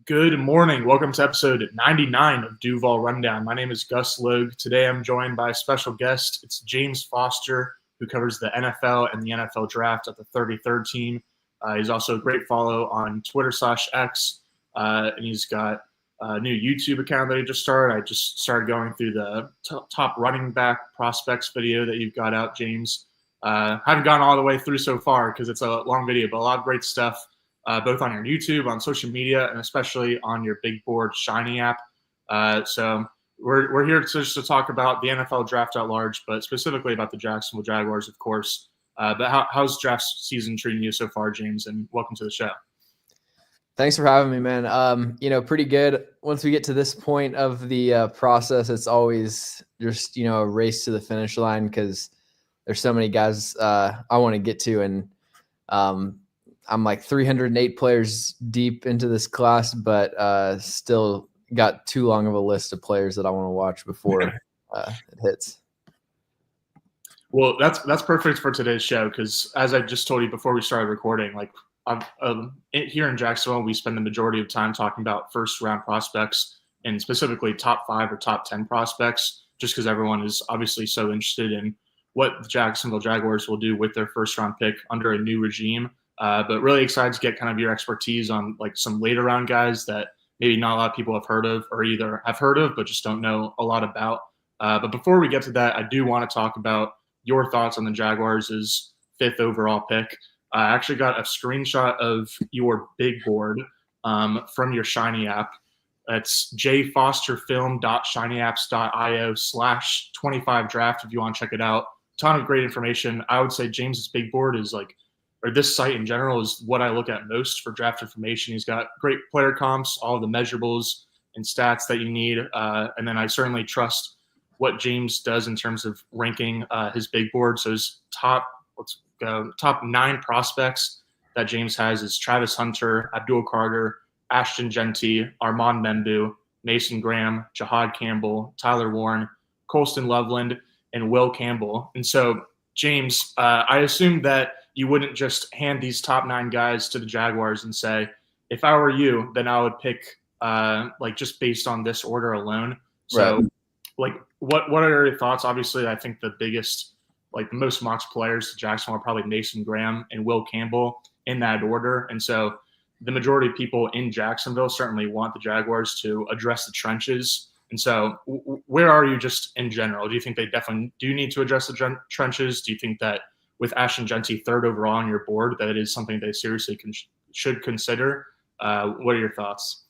Good morning. Welcome to episode 99 of Duval Rundown. My name is Gus Logue. Today I'm joined by a special guest. It's James Foster, who covers the NFL and the NFL draft at the 33rd team. He's also a great follow on Twitter/X, and he's got a new YouTube account that he just started. I just started going through the top running back prospects video that you've got out, James. Haven't gone all the way through so far because it's a long video, but a lot of great stuff. Both on your YouTube, on social media, and especially on your big board Shiny app. So we're here just to talk about the NFL draft at large, but specifically about the Jacksonville Jaguars, of course. But how's draft season treating you so far, James? And welcome to the show. Thanks for having me, man. Pretty good. Once we get to this point of the process, it's always just, a race to the finish line because there's so many guys I want to get to. And I'm like 308 players deep into this class, but still got too long of a list of players that I want to watch before it hits. Well, that's perfect for today's show because, as I just told you before we started recording, here in Jacksonville, we spend the majority of time talking about first-round prospects and specifically top 5 or top 10 prospects, just because everyone is obviously so interested in what the Jacksonville Jaguars will do with their first-round pick under a new regime. But really excited to get kind of your expertise on like some later round guys that maybe not a lot of people have heard of or either have heard of but just don't know a lot about. But before we get to that, I do want to talk about your thoughts on the Jaguars' 5th overall pick. I actually got a screenshot of your big board from your Shiny app. That's jfosterfilm.shinyapps.io/25draft if you want to check it out. Ton of great information. I would say James's big board is or this site in general is what I look at most for draft information. He's got great player comps, all of the measurables and stats that you need. And then I certainly trust what James does in terms of ranking his big board. So his top 9 prospects that James has is Travis Hunter, Abdul Carter, Ashton Genty, Armand Membu, Mason Graham, Jahad Campbell, Tyler Warren, Colston Loveland, and Will Campbell. And so, James, I assume that you wouldn't just hand these top 9 guys to the Jaguars and say, if I were you, then I would pick just based on this order alone. So right. What are your thoughts? Obviously, I think the biggest, the most mocked players to Jacksonville are probably Mason Graham and Will Campbell in that order. And so the majority of people in Jacksonville certainly want the Jaguars to address the trenches. And so where are you just in general? Do you think they definitely do need to address the trenches? Do you think that with Ashton Genty 3rd overall on your board, that it is something they seriously should consider? What are your thoughts?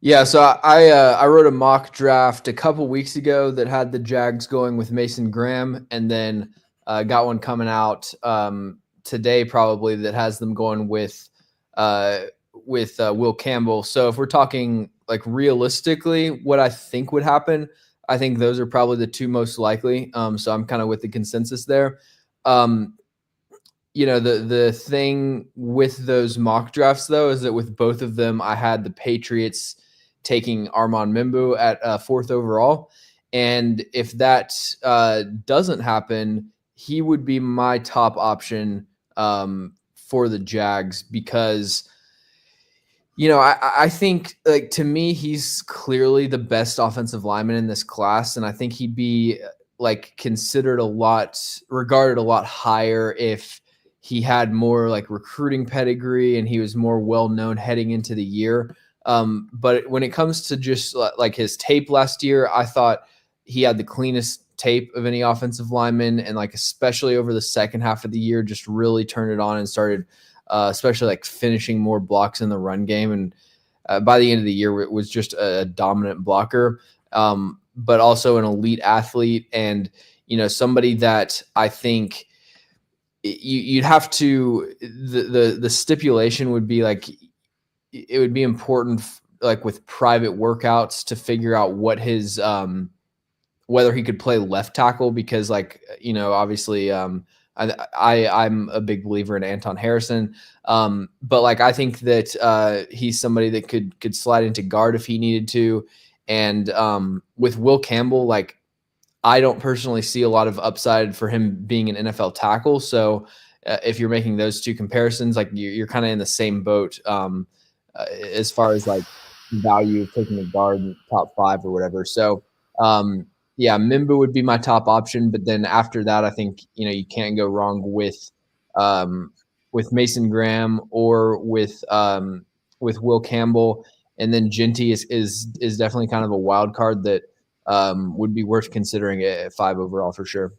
Yeah, so I wrote a mock draft a couple weeks ago that had the Jags going with Mason Graham, and then got one coming out today probably that has them going with Will Campbell. So if we're talking realistically, what I think would happen, I think those are probably the 2 most likely. So I'm kind of with the consensus there. The thing with those mock drafts, though, is that with both of them, I had the Patriots taking Armand Membu at 4th overall. And if that doesn't happen, he would be my top option for the Jags because, I think, to me, he's clearly the best offensive lineman in this class. And I think he'd be regarded a lot higher if he had more recruiting pedigree and he was more well-known heading into the year. But when it comes to just his tape last year, I thought he had the cleanest tape of any offensive lineman. And especially over the second half of the year, just really turned it on and started especially finishing more blocks in the run game. And by the end of the year, it was just a dominant blocker. But also an elite athlete and, somebody that I think you'd have to, the stipulation would be it would be important, with private workouts to figure out what his, whether he could play left tackle because obviously I'm a big believer in Anton Harrison. But I think that he's somebody that could slide into guard if he needed to. And with Will Campbell, I don't personally see a lot of upside for him being an NFL tackle. So if you're making those 2 comparisons, you're kind of in the same boat as far as like value of taking a guard in top 5 or whatever. So yeah, Mimba would be my top option, but then after that, I think you can't go wrong with Mason Graham or with Will Campbell, and then Genty is definitely kind of a wild card that would be worth considering at 5 overall for sure.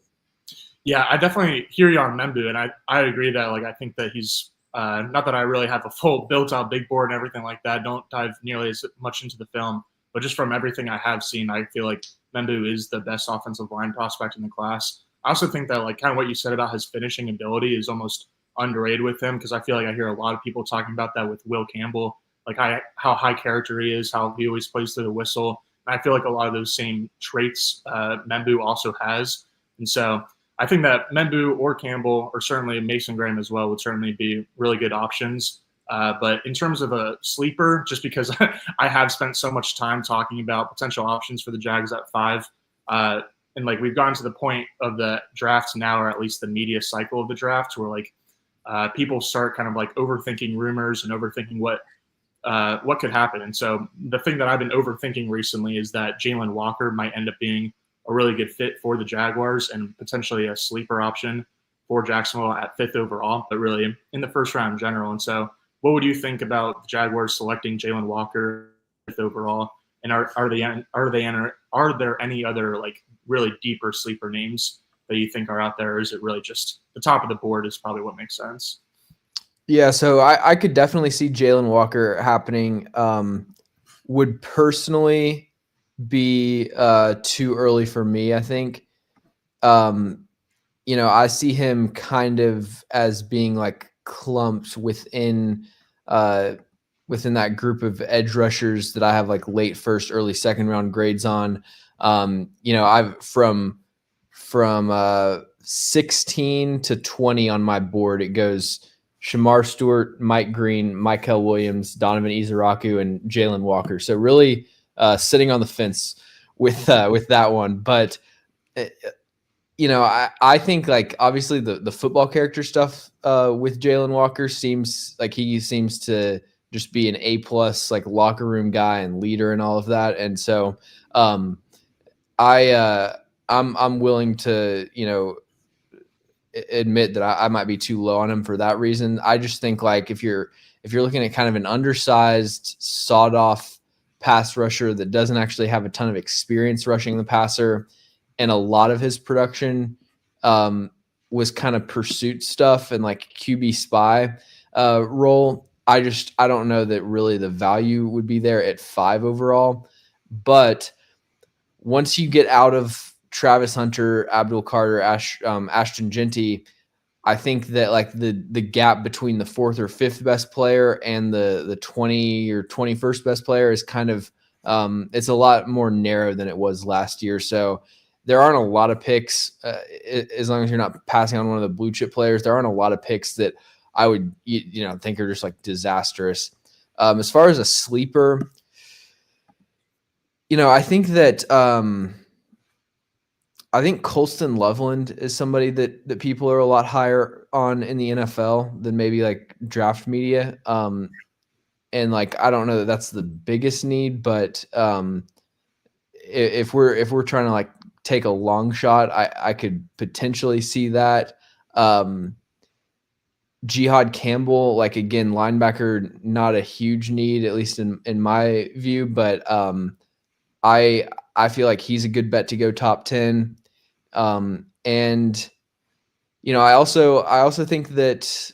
Yeah, I definitely hear you on Membu, and I agree that I think that he's not that I really have a full built out big board and everything like that. Don't dive nearly as much into the film, but just from everything I have seen, I feel like Membu is the best offensive line prospect in the class. I also think that kind of what you said about his finishing ability is almost underrated with him, because I feel like I hear a lot of people talking about that with Will Campbell, how high character he is, how he always plays through the whistle. And I feel like a lot of those same traits Membu also has, and so I think that Membu or Campbell, or certainly Mason Graham as well, would certainly be really good options. But in terms of a sleeper, just because I have spent so much time talking about potential options for the Jags at 5, and we've gotten to the point of the draft now, or at least the media cycle of the draft, where people start kind of overthinking rumors and overthinking what could happen. And so the thing that I've been overthinking recently is that Jalen Walker might end up being a really good fit for the Jaguars and potentially a sleeper option for Jacksonville at 5th overall, but really in the first round in general. And so what would you think about the Jaguars selecting Jalen Walker 5th overall? And are there any other really deeper sleeper names that you think are out there? Or is it really just the top of the board is probably what makes sense? Yeah, so I could definitely see Jalen Walker happening. Would personally be too early for me, I think. I see him kind of as being clumped within that group of edge rushers that I have late first, early second round grades on. I've from 16 to 20 on my board. It goes Shamar Stewart, Mike Green, Mykel Williams, Donovan Izaraku, and Jalen Walker. So really sitting on the fence with that one. But I think obviously the football character stuff with Jalen Walker seems like he seems to just be an A+ locker room guy and leader and all of that. And so I'm willing to admit that I might be too low on him for that reason. I just think if you're looking at kind of an undersized, sawed off pass rusher that doesn't actually have a ton of experience rushing the passer, and a lot of his production was kind of pursuit stuff and QB spy role, I don't know that really the value would be there at 5 overall. But once you get out of Travis Hunter, Abdul Carter, Ashton Genty, I think that the gap between the 4th or 5th best player and the 20 or 21st best player is kind of it's a lot more narrow than it was last year. So there aren't a lot of picks as long as you're not passing on one of the blue chip players. There aren't a lot of picks that I would think are just disastrous. As far as a sleeper, I think that I think Colston Loveland is somebody that people are a lot higher on in the NFL than maybe draft media. And I don't know that that's the biggest need, but if we're trying to take a long shot, I could potentially see that. Jihad Campbell, again, linebacker, not a huge need, at least in my view, but I feel like he's a good bet to go top 10. And I also think that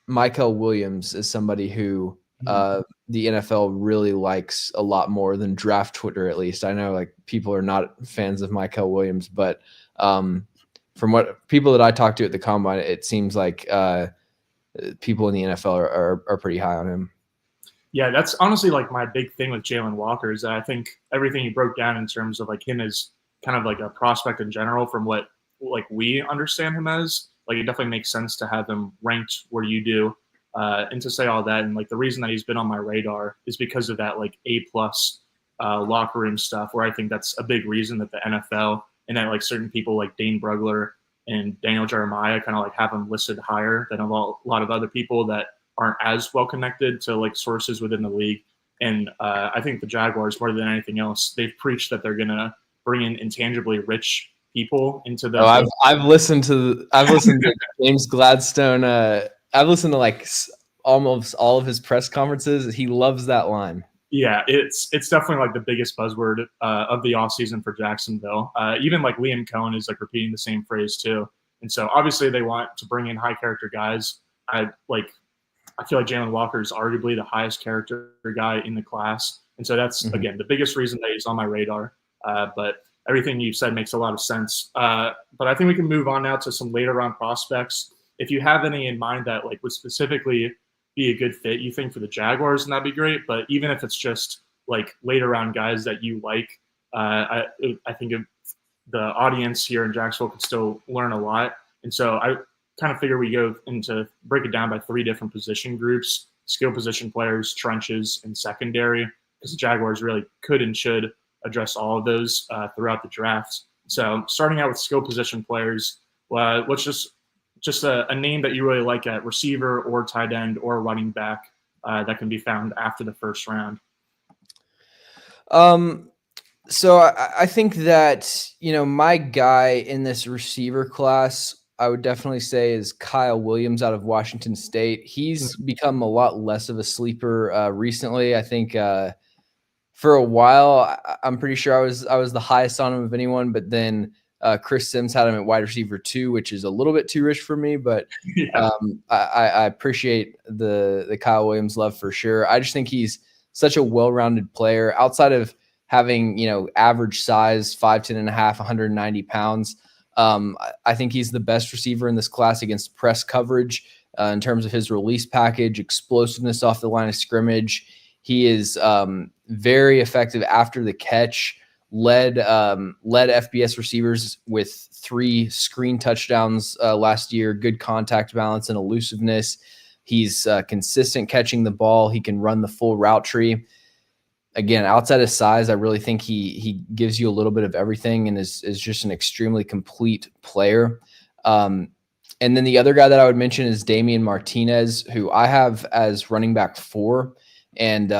Mykel Williams is somebody who the NFL really likes a lot more than draft Twitter, at least. I know people are not fans of Mykel Williams, but from what people that I talked to at the combine, it seems like people in the NFL are pretty high on him. Yeah, that's honestly my big thing with Jalen Walker is that I think everything you broke down in terms of him as kind of a prospect in general, from what we understand him as, it definitely makes sense to have him ranked where you do. And to say all that, and the reason that he's been on my radar is because of that A+ locker room stuff, where I think that's a big reason that the NFL and that certain people like Dane Brugler and Daniel Jeremiah kind of have him listed higher than a lot of other people that aren't as well connected to like sources within the league. And I think the Jaguars, more than anything else, they've preached that they're going to bring in intangibly rich people into the. Oh, I've listened to James Gladstone. I've listened to like almost all of his press conferences. He loves that line. Yeah, it's definitely like the biggest buzzword of the offseason for Jacksonville. Even like Liam Cohen is like repeating the same phrase too. And so obviously they want to bring in high character guys. I feel like Jalen Walker is arguably the highest character guy in the class. And so that's, again, the biggest reason that he's on my radar. But everything you said makes a lot of sense. But I think we can move on now to some later round prospects. If you have any in mind that like would specifically be a good fit, you think, for the Jaguars, and that'd be great. But even if it's just like later round guys that you like, I think the audience here in Jacksonville could still learn a lot. And so I kind of figure we go into break it down by 3 different position groups: skill position players, trenches, and secondary, because the Jaguars really could and should address all of those throughout the draft. So starting out with skill position players, let's just a name that you really like at receiver or tight end or running back that can be found after the first round. So I think that, my guy in this receiver class, I would definitely say, is Kyle Williams out of Washington State. He's become a lot less of a sleeper recently. I think for a while, I'm pretty sure I was the highest on him of anyone, but then Chris Sims had him at wide receiver 2, which is a little bit too rich for me, but yeah. I appreciate the Kyle Williams love for sure. I just think he's such a well-rounded player outside of having, average size, 5'10.5", 190 pounds. I think he's the best receiver in this class against press coverage in terms of his release package, explosiveness off the line of scrimmage. He is very effective after the catch, led FBS receivers with 3 screen touchdowns last year, good contact balance and elusiveness. He's consistent catching the ball. He can run the full route tree. Again, outside of size, I really think he gives you a little bit of everything and is just an extremely complete player. And then the other guy that I would mention is Damian Martinez, who I have as running back 4 and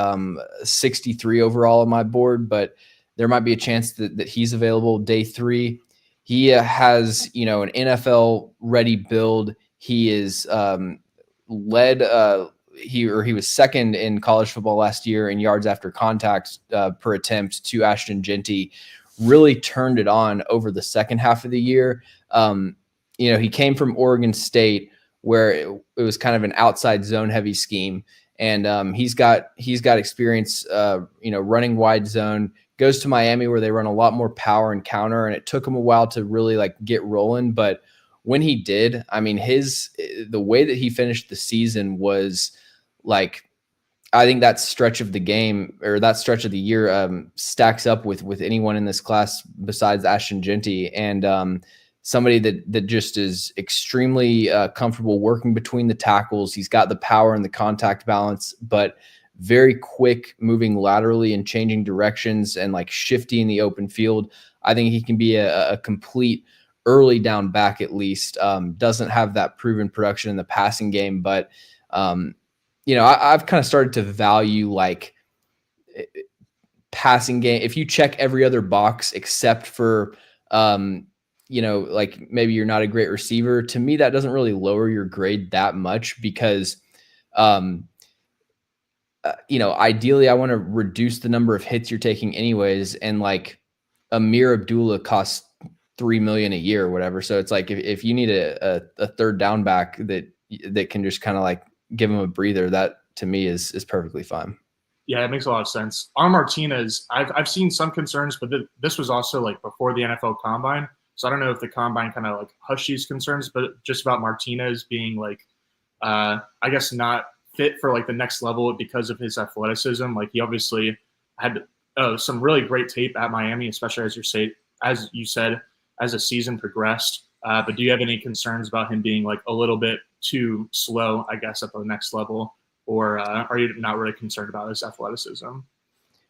63 overall on my board, but there might be a chance that he's available day 3. He has, an NFL ready build. He is he was second in college football last year in yards after contact per attempt to Ashton Genty. Really turned it on over the second half of the year. He came from Oregon State, where it was kind of an outside zone heavy scheme. And he's got experience, running wide zone. Goes to Miami, where they run a lot more power and counter, and it took him a while to really get rolling. But when he did, I mean, the way that he finished the season was I think that stretch of the game, or that stretch of the year, stacks up with anyone in this class besides Ashton Genty, and somebody that just is extremely comfortable working between the tackles. He's got the power and the contact balance, but very quick moving laterally and changing directions and shifty in the open field. I think he can be a complete early down back at least. Doesn't have that proven production in the passing game, but I've kind of started to value passing game. If you check every other box except for maybe you're not a great receiver, to me that doesn't really lower your grade that much, because ideally I want to reduce the number of hits you're taking anyways. And Amir Abdullah costs $3 million a year or whatever. So it's if you need a third down back that can just kind of give him a breather, that to me is perfectly fine. Yeah, it makes a lot of sense. On Martinez, I've seen some concerns, but this was also before the NFL Combine. So I don't know if the Combine kind of hushed these concerns, but just about Martinez being I guess not fit for the next level because of his athleticism. He obviously had some really great tape at Miami, especially as you said, as the season progressed. But do you have any concerns about him being a little bit too slow, I guess, at the next level, or are you not really concerned about his athleticism?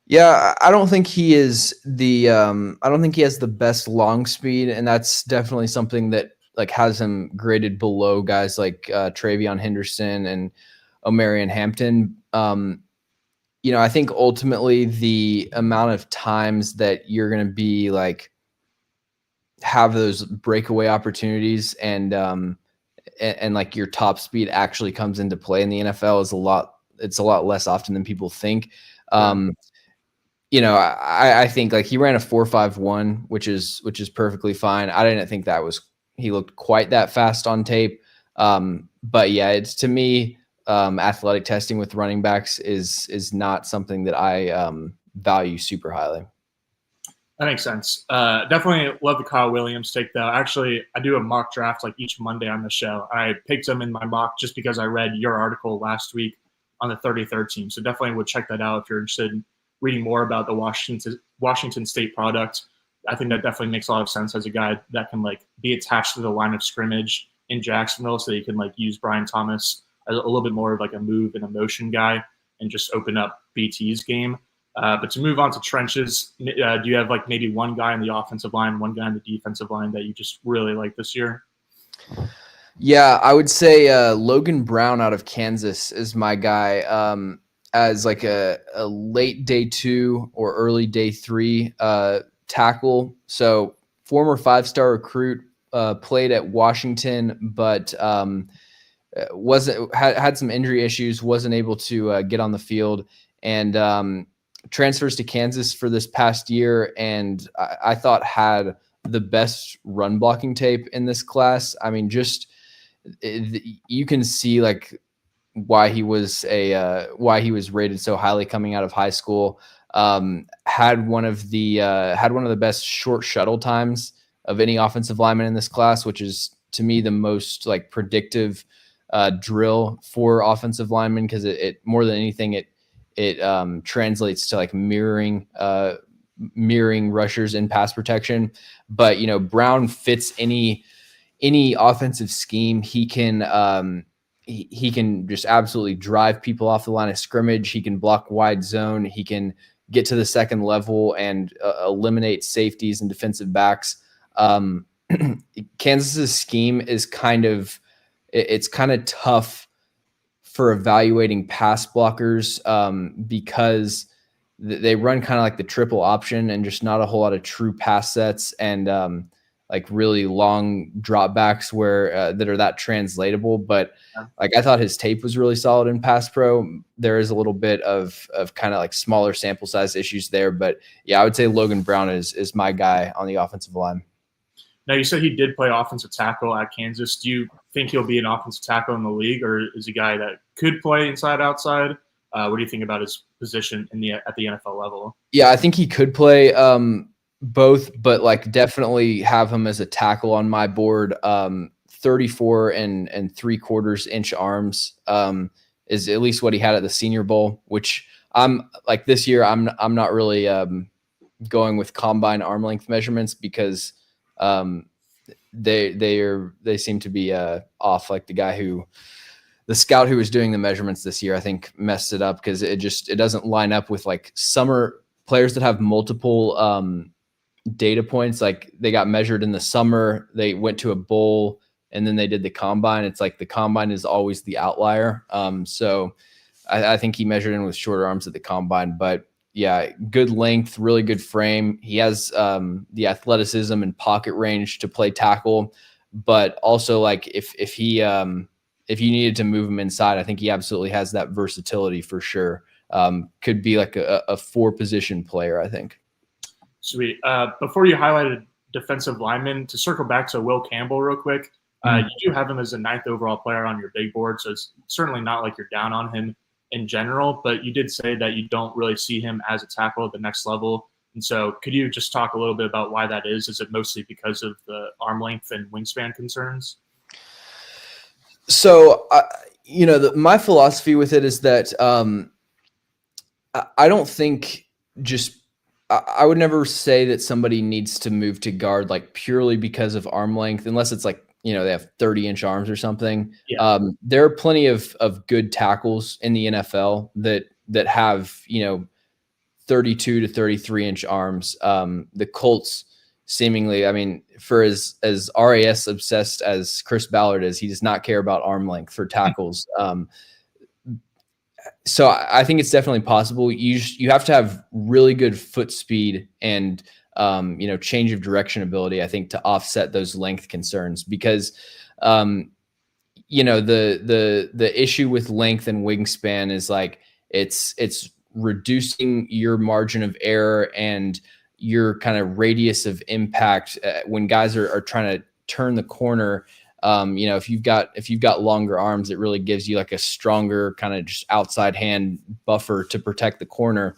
Yeah, I don't think he is I don't think he has the best long speed, and that's definitely something that has him graded below guys like Travion Henderson and Omarion Hampton. I think ultimately the amount of times that you're going to be like have those breakaway opportunities and like your top speed actually comes into play in the NFL is it's a lot less often than people think. I think like he ran a 4.51, which is perfectly fine. I didn't think he looked quite that fast on tape. But yeah, it's to me, athletic testing with running backs is not something that I value super highly. That makes sense. Definitely love the Kyle Williams take, though. Actually, I do a mock draft like each Monday on the show. I picked him in my mock just because I read your article last week on the 33rd team. So definitely would check that out if you're interested in reading more about the Washington State product. I think that definitely makes a lot of sense as a guy that can like be attached to the line of scrimmage in Jacksonville, so you can like use Brian Thomas as a little bit more of like a move and a motion guy and just open up BT's game. But to move on to trenches, do you have like maybe one guy on the offensive line, one guy on the defensive line that you just really like this year? Yeah, I would say Logan Brown out of Kansas is my guy as like a late day 2 or early day 3 tackle. So former 5-star recruit, played at Washington, but had some injury issues, wasn't able to get on the field, and transfers to Kansas for this past year, and I thought had the best run blocking tape in this class. I mean, you can see like why he was rated so highly coming out of high school. Had one of the best short shuttle times of any offensive lineman in this class, which is to me the most like predictive drill for offensive linemen, because it more than anything it translates to like mirroring rushers in pass protection. But Brown fits any offensive scheme. He can just absolutely drive people off the line of scrimmage. He can block wide zone. He can get to the second level and eliminate safeties and defensive backs. Kansas's scheme is kind of tough for evaluating pass blockers because they run kind of like the triple option and just not a whole lot of true pass sets and like really long dropbacks where that are that translatable. But like I thought his tape was really solid in pass pro. There is a little bit of kind of like smaller sample size issues there, but yeah, I would say Logan Brown is my guy on the offensive line. Now, you said he did play offensive tackle at Kansas. Do you think he'll be an offensive tackle in the league, or is he a guy that could play inside, outside? What do you think about his position at the NFL level? Yeah, I think he could play both, but like definitely have him as a tackle on my board. 34 and 3/4 inch arms is at least what he had at the Senior Bowl, which I'm like this year I'm not really going with combine arm length measurements because they seem to be off. Like the scout who was doing the measurements this year, I think messed it up because it doesn't line up with like summer players that have multiple data points. Like they got measured in the summer, they went to a bowl, and then they did the combine. It's like the combine is always the outlier. So I think he measured in with shorter arms at the combine, but yeah, good length, really good frame. He has the athleticism and pocket range to play tackle, but also like if you needed to move him inside, I think he absolutely has that versatility for sure. Could be like a 4-position player, I think. Sweet. Before you highlighted defensive lineman, to circle back to Will Campbell real quick, you do have him as a 9th overall player on your big board, so it's certainly not like you're down on him in general, but you did say that you don't really see him as a tackle at the next level. And so could you just talk a little bit about why that is? Is it mostly because of the arm length and wingspan concerns? So, my philosophy with it is that I don't think I would never say that somebody needs to move to guard like purely because of arm length, unless it's like, they have 30-inch arms or something. Yeah. There are plenty of good tackles in the NFL that have, 32 to 33-inch arms. The Colts seemingly, I mean, for as RAS obsessed as Chris Ballard is, he does not care about arm length for tackles. So I think it's definitely possible. You have to have really good foot speed and change of direction ability, I think, to offset those length concerns, because the issue with length and wingspan is like it's reducing your margin of error and your kind of radius of impact when guys are trying to turn the corner. If you've got longer arms, it really gives you like a stronger kind of just outside hand buffer to protect the corner.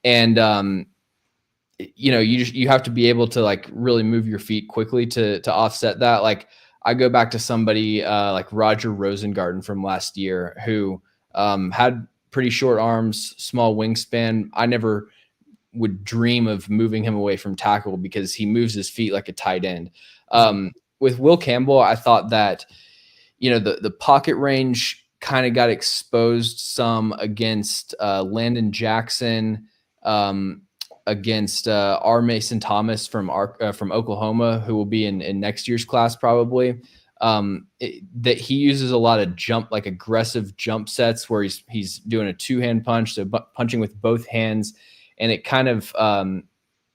And you have to be able to like really move your feet quickly to offset that. Like I go back to somebody like Roger Rosengarten from last year, who had pretty short arms, small wingspan. I never would dream of moving him away from tackle because he moves his feet like a tight end. With Will Campbell, I thought that, the pocket range kind of got exposed some against Landon Jackson, against R. Mason Thomas from Oklahoma, who will be in next year's class probably. That he uses a lot of aggressive jump sets where he's doing a two-hand punch, so punching with both hands, and it kind of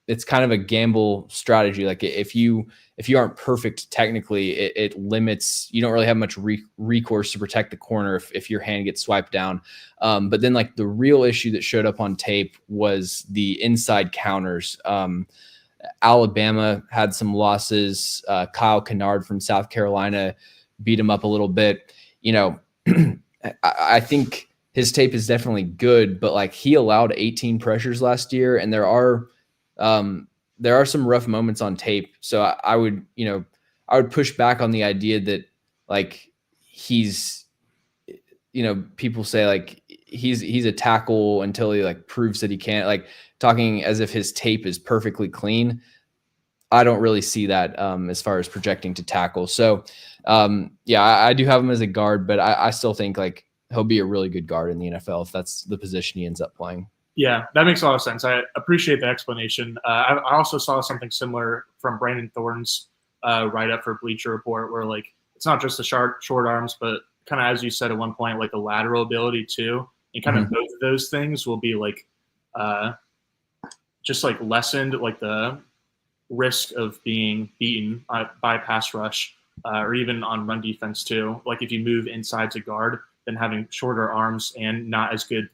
it's kind of a gamble strategy. Like if you aren't perfect technically, it limits. You don't really have much recourse to protect the corner if your hand gets swiped down. But then like the real issue that showed up on tape was the inside counters. Alabama had some losses. Kyle Kennard from South Carolina beat him up a little bit. I think his tape is definitely good, but like he allowed 18 pressures last year, and there are some rough moments on tape. So I would push back on the idea that like he's, people say like he's a tackle until he like proves that he can't, like talking as if his tape is perfectly clean. I don't really see that as far as projecting to tackle. So I do have him as a guard, but I still think like he'll be a really good guard in the NFL if that's the position he ends up playing. Yeah, that makes a lot of sense. I appreciate the explanation. I also saw something similar from Brandon Thorne's write-up for Bleacher Report, where like it's not just the short arms, but kind of, as you said at one point, like the lateral ability too, and kind of both of those things will be like just like lessened, like the risk of being beaten by pass rush or even on run defense too. Like if you move inside to guard, then having shorter arms and not as good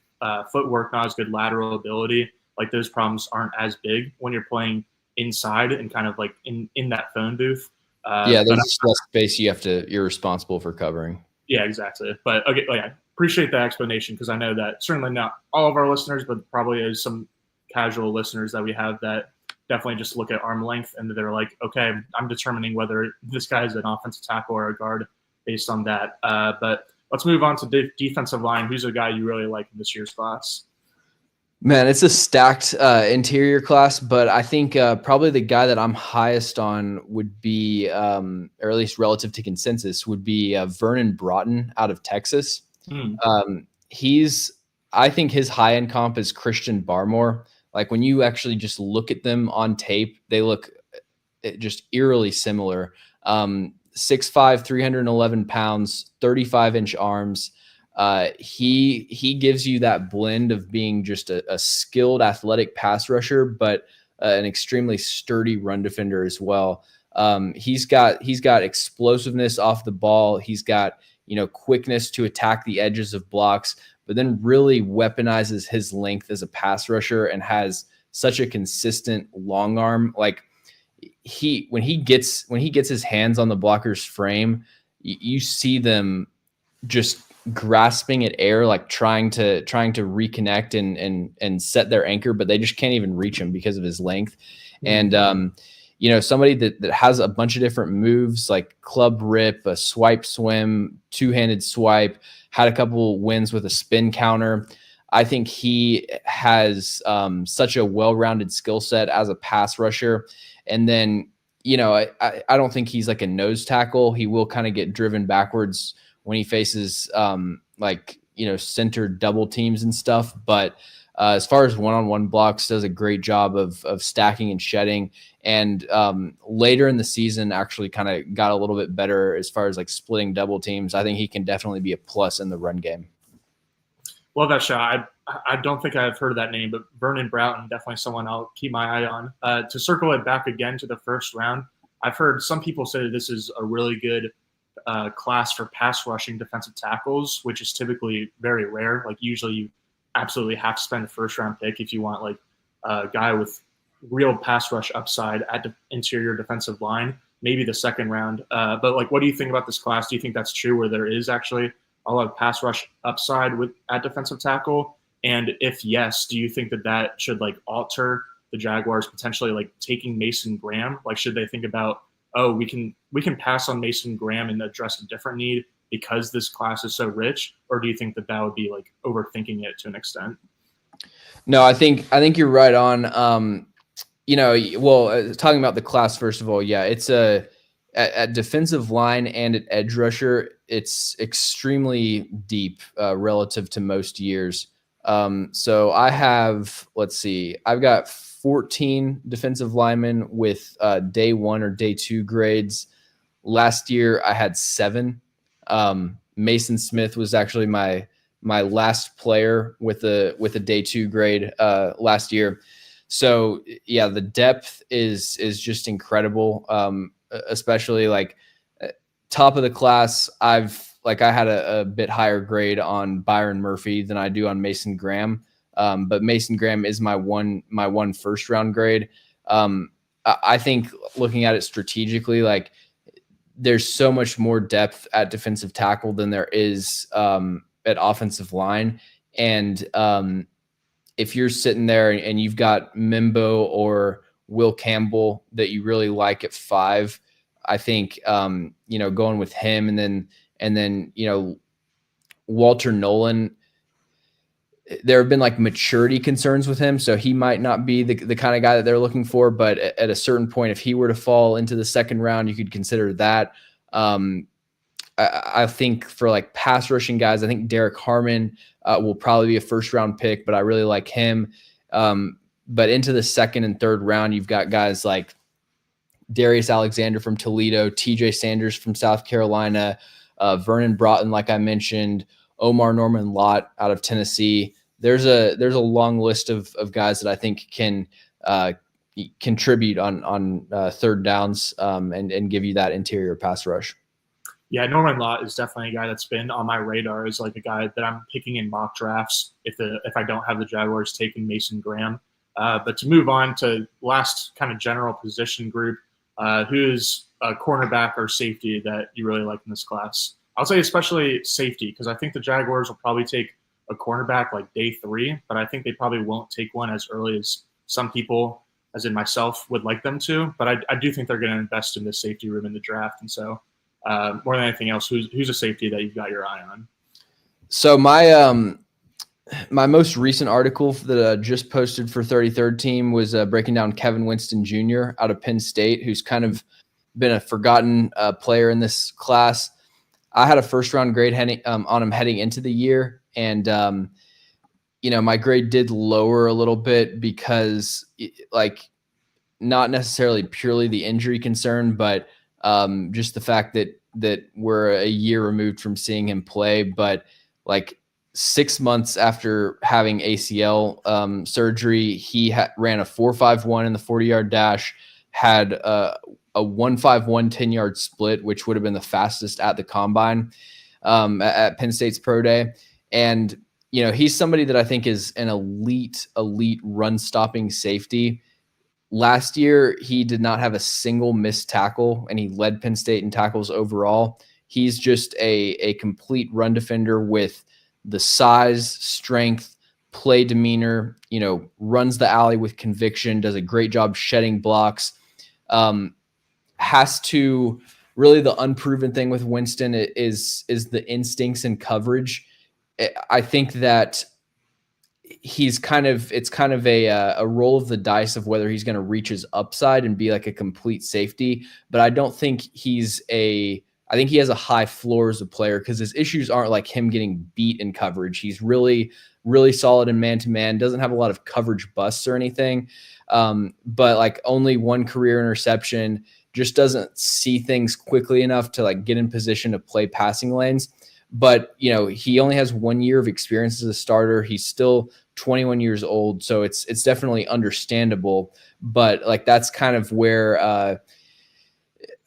footwork, not as good lateral ability, like those problems aren't as big when you're playing inside and kind of like in that phone booth. There's less space you're responsible for covering. Yeah, exactly. But okay, I appreciate the explanation, because I know that certainly not all of our listeners, but probably is some casual listeners that we have that definitely just look at arm length and they're like, okay, I'm determining whether this guy is an offensive tackle or a guard based on that. But let's move on to defensive line. Who's a guy you really like in this year's class? Man, it's a stacked interior class, but I think probably the guy that I'm highest on would be, or at least relative to consensus, would be Vernon Broughton out of Texas. I think his high-end comp is Christian Barmore. Like when you actually just look at them on tape, they look just eerily similar. 6'5", 311 pounds, 35-inch arms. He gives you that blend of being just a skilled athletic pass rusher, but an extremely sturdy run defender as well. He's got explosiveness off the ball. He's got, quickness to attack the edges of blocks, but then really weaponizes his length as a pass rusher and has such a consistent long arm. Like when he gets his hands on the blocker's frame, you see them just grasping at air, like trying to reconnect and set their anchor, but they just can't even reach him because of his length. And somebody that has a bunch of different moves like club rip, a swipe swim, two-handed swipe, had a couple wins with a spin counter. I think he has such a well-rounded skill set as a pass rusher. And then, I don't think he's like a nose tackle. He will kind of get driven backwards when he faces center double teams and stuff. But as far as one-on-one blocks, does a great job of stacking and shedding. And later in the season, actually kind of got a little bit better as far as like splitting double teams. I think he can definitely be a plus in the run game. Love that shot. I don't think I've heard of that name, but Vernon Broughton, definitely someone I'll keep my eye on. To circle it back again to the first round, I've heard some people say that this is a really good class for pass rushing defensive tackles, which is typically very rare. Like usually you absolutely have to spend a first round pick if you want like a guy with real pass rush upside at the interior defensive line, maybe the second round. But like, what do you think about this class? Do you think that's true where there is actually a lot of pass rush upside with at defensive tackle? And if yes, do you think that that should like alter the Jaguars potentially like taking Mason Graham? Like, should they think about, oh, we can pass on Mason Graham and address a different need because this class is so rich? Or do you think that that would be like overthinking it to an extent? No, I think you're right on. Talking about the class first of all, yeah, it's at defensive line and at edge rusher, it's extremely deep relative to most years. So I have, let's see, I've got 14 defensive linemen with day 1 or day 2 grades. Last year I had 7. Mason Smith was actually my last player with a day 2 grade last year. So yeah, the depth is just incredible. Especially like top of the class, I had a bit higher grade on Byron Murphy than I do on Mason Graham. But Mason Graham is my one first round grade. I think looking at it strategically, like there's so much more depth at defensive tackle than there is at offensive line. And if you're sitting there and you've got Mimbo or Will Campbell that you really like at 5, I think going with him and then Walter Nolan. There have been like maturity concerns with him, so he might not be the kind of guy that they're looking for. But at a certain point, if he were to fall into the second round, you could consider that. I think for like pass rushing guys, I think Derek Harmon will probably be a first round pick, but I really like him. But into the second and third round, you've got guys like Darius Alexander from Toledo, TJ Sanders from South Carolina, Vernon Broughton, like I mentioned, Omar Norman Lott out of Tennessee. There's a long list of guys that I think can contribute on third downs and give you that interior pass rush. Yeah, Norman Lott is definitely a guy that's been on my radar as like a guy that I'm picking in mock drafts if I don't have the Jaguars taking Mason Graham. But to move on to last kind of general position group, who's a cornerback or safety that you really like in this class? I'll say especially safety, because I think the Jaguars will probably take a cornerback like day 3, but I think they probably won't take one as early as some people, as in myself, would like them to. But I do think they're going to invest in the safety room in the draft. And so more than anything else, who's a safety that you've got your eye on? So my most recent article that I just posted for 33rd Team was breaking down Kevin Winston Jr. out of Penn State, who's kind of been a forgotten player in this class. I had a first round grade on him heading into the year. And, my grade did lower a little bit because like not necessarily purely the injury concern, but just the fact that we're a year removed from seeing him play. But like 6 months after having ACL surgery, he ran a 4.51 in the 40-yard dash, had a 1.51 10-yard split, which would have been the fastest at the combine at Penn State's pro day. And, he's somebody that I think is an elite run stopping safety. Last year, he did not have a single missed tackle, and he led Penn State in tackles overall. He's just a complete run defender with the size, strength, play demeanor, runs the alley with conviction, does a great job shedding blocks. Has to really, the unproven thing with Winston is the instincts and coverage. I think that it's kind of a roll of the dice of whether he's going to reach his upside and be like a complete safety. But I don't think I think he has a high floor as a player because his issues aren't like him getting beat in coverage. He's really, really solid in man-to-man, doesn't have a lot of coverage busts or anything. But like only one career interception, just doesn't see things quickly enough to like get in position to play passing lanes. but he only has 1 year of experience as a starter. He's still 21 years old, so it's definitely understandable. But like that's kind of where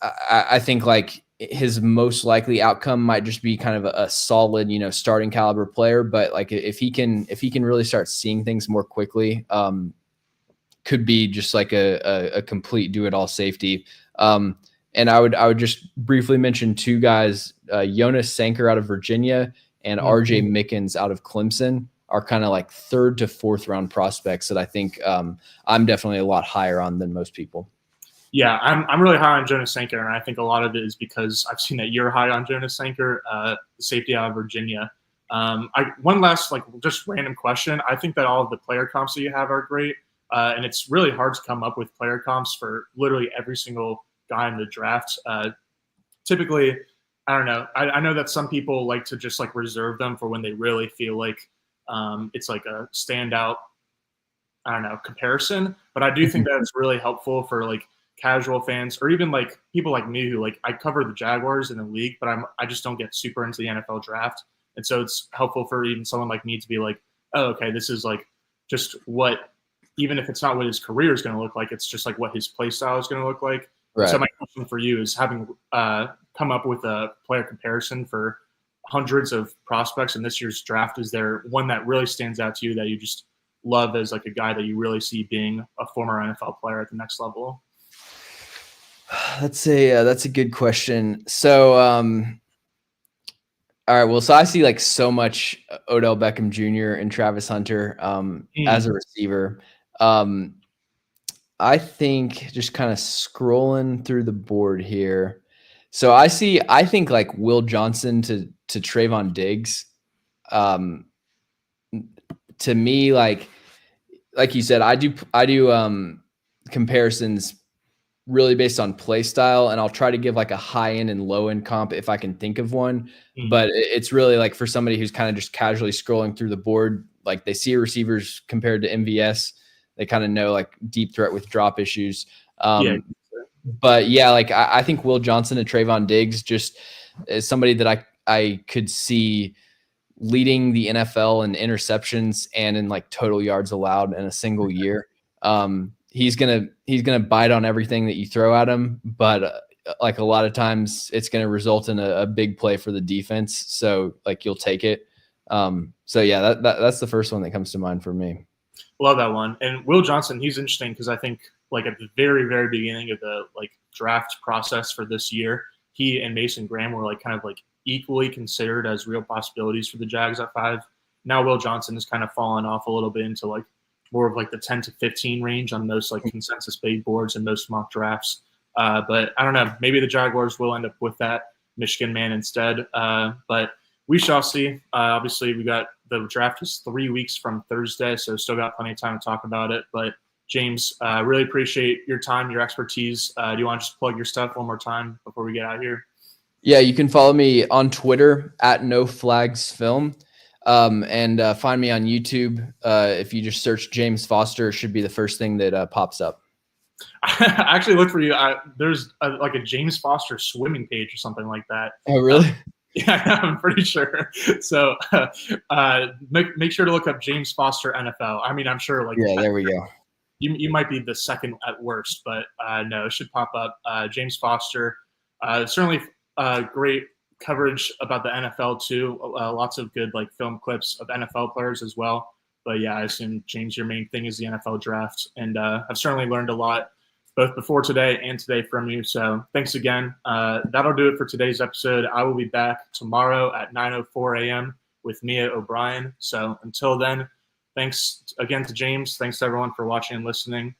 I think like his most likely outcome might just be kind of a solid, starting caliber player. But like if he can really start seeing things more quickly, could be just like a complete do it all safety. And I would just briefly mention two guys, Jonas Sanker out of Virginia and RJ Mickens out of Clemson are kind of like 3rd to 4th round prospects that I think I'm definitely a lot higher on than most people. Yeah, I'm really high on Jonas Sanker, and I think a lot of it is because I've seen that you're high on Jonas Sanker, safety out of Virginia. One last just random question. I think that all of the player comps that you have are great, and it's really hard to come up with player comps for literally every single guy in the draft. Typically, I don't know. I know that some people like to just reserve them for when they really feel like it's like a standout, I don't know, comparison. But I do think that it's really helpful for casual fans or even people like me who I cover the Jaguars in the league, but I just don't get super into the NFL draft. And so it's helpful for even someone like me to be like, oh, okay, this is just what, even if it's not what his career is going to look like, it's just what his play style is going to look like. Right. So my question for you is, having come up with a player comparison for hundreds of prospects in this year's draft, is there one that really stands out to you that you just love as a guy that you really see being a former NFL player at the next level? That's a good question. So, all right. Well, so I see so much Odell Beckham Jr. and Travis Hunter as a receiver. I think just kind of scrolling through the board here. So I think Will Johnson to Trayvon Diggs. To me, like you said, I do comparisons really based on play style, and I'll try to give a high end and low end comp if I can think of one. But it's really for somebody who's kind of just casually scrolling through the board, they see receivers compared to MVS, they kind of know deep threat with drop issues. But yeah, I think Will Johnson and Trayvon Diggs just is somebody that I could see leading the NFL in interceptions and in total yards allowed in a single year. He's gonna bite on everything that you throw at him, but a lot of times it's gonna result in a big play for the defense. So you'll take it. So yeah, that's the first one that comes to mind for me. Love that one. And Will Johnson, he's interesting because I think at the very, very beginning of the draft process for this year, he and Mason Graham were kind of equally considered as real possibilities for the Jags at 5. Now Will Johnson has kind of fallen off a little bit into more of the 10 to 15 range on most consensus big boards and most mock drafts. But I don't know, maybe the Jaguars will end up with that Michigan man instead. But we shall see. Obviously, the draft is 3 weeks from Thursday, so still got plenty of time to talk about it. But James, really appreciate your time, your expertise. Do you want to just plug your stuff one more time before we get out of here? Yeah, you can follow me on Twitter at NoFlagsFilm. And find me on YouTube. If you just search James Foster, it should be the first thing that pops up. I actually looked for you. There's a James Foster swimming page or something like that. Oh, really? Yeah, I'm pretty sure. So make sure to look up James Foster NFL. I mean, I'm sure yeah, there we go. You might be the second at worst, but no, it should pop up. James Foster, certainly great coverage about the NFL too. Lots of good film clips of NFL players as well. But yeah, I assume, James, your main thing is the NFL draft, and I've certainly learned a lot both before today and today from you. So thanks again. That'll do it for today's episode. I will be back tomorrow at 9:04 a.m. with Mia O'Brien. So until then, thanks again to James. Thanks to everyone for watching and listening.